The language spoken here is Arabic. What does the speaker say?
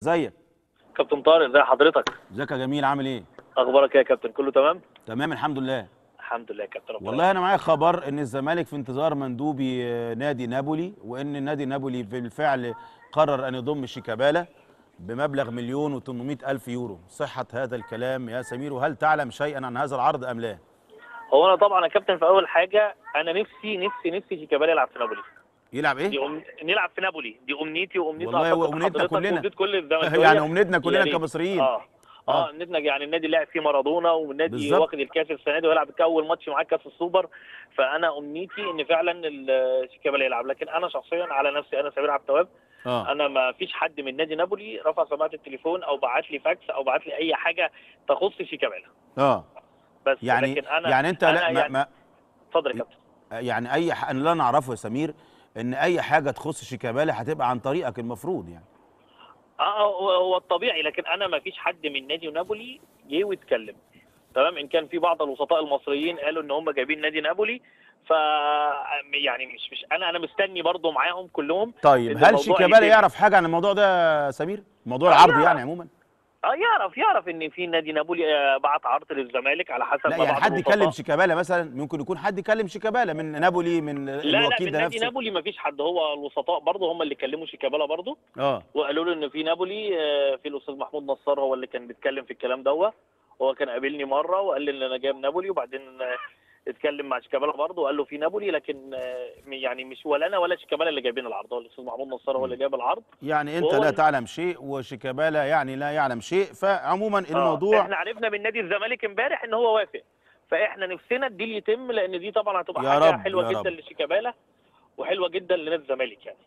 ازيك؟ كابتن طارق، ازي حضرتك؟ ازيك يا جميل، عامل ايه؟ اخبارك ايه يا كابتن؟ كله تمام؟ تمام الحمد لله. الحمد لله يا كابتن، ربنا والله انا يخليك. معايا خبر ان الزمالك في انتظار مندوبي نادي نابولي، وان النادي نابولي بالفعل قرر ان يضم شيكابالا بمبلغ 1.8 مليون يورو. صحة هذا الكلام يا سمير؟ وهل تعلم شيئا عن هذا العرض ام لا؟ هو انا طبعا يا كابتن في اول حاجه انا نفسي شيكابالا يلعب في نابولي. يلعب ايه؟ نلعب في نابولي، دي امنيتي وامنيت والله اعتقد امنيتنا حضرتك كلنا. وامنيه كل يعني الزملكاويه. امنيتنا يا كلنا ريت. كمصريين. اه. اه النادي يعني النادي لعب فيه مارادونا، والنادي بالظبط. واخد الكاس السنه دي ويلعب اول ماتش معاه كاس السوبر. فانا امنيتي ان فعلا شيكابالا يلعب، لكن انا شخصيا على نفسي انا سمير عبد التواب. اه انا ما فيش حد من نادي نابولي رفع سماعه التليفون او بعت لي فاكس او بعت لي اي حاجه تخص شيكابالا. اه بس يعني لكن انا يعني انت لا انا يعني ما اتفضل يا كابتن. يعني انا اللي انا اعرفه يا سمير ان اي حاجه تخص شيكابالا هتبقى عن طريقك المفروض يعني. هو الطبيعي، لكن انا ما فيش حد من نادي نابولي جه واتكلم. تمام، ان كان في بعض الوسطاء المصريين قالوا ان هم جايبين نادي نابولي. ف يعني مش انا مستني برضو معاهم كلهم طيب ان هل الموضوع شيكابالا يتم. يعرف حاجه عن الموضوع ده يا سمير؟ موضوع اه العرض يعني يعرف. عموما؟ يعرف ان في نادي نابولي بعت عرض للزمالك على حسب لا ما يعني بعض حد يكلم الوسطاء. شيكابالا مثلا؟ ممكن يكون حد يكلم شيكابالا من نابولي، من لا الوكيل من ده نادي نفسه؟ نابولي ما فيش حد، هو الوسطاء برضه هم اللي كلموا شيكابالا برضه. اه وقالوا له ان في نابولي، في الاستاذ محمود نصار هو اللي كان بيتكلم في الكلام دوت. هو كان قابلني مره وقال لي ان انا جاي من نابولي، وبعدين اتكلم مع شيكابالا برضه وقال له في نابولي، لكن يعني مش ولا انا ولا شيكابالا اللي جايبين العرض، هو الاستاذ محمود نصار هو اللي جايب العرض. يعني انت لا وهو تعلم شيء وشيكابالا يعني لا يعلم شيء، فعموما الموضوع. احنا عرفنا من نادي الزمالك امبارح ان هو وافق. فاحنا نفسنا الديل يتم، لان دي طبعا هتبقى يا حاجه رب حلوه يا جدا رب. لشيكابالا وحلوه جدا لنادي الزمالك يعني.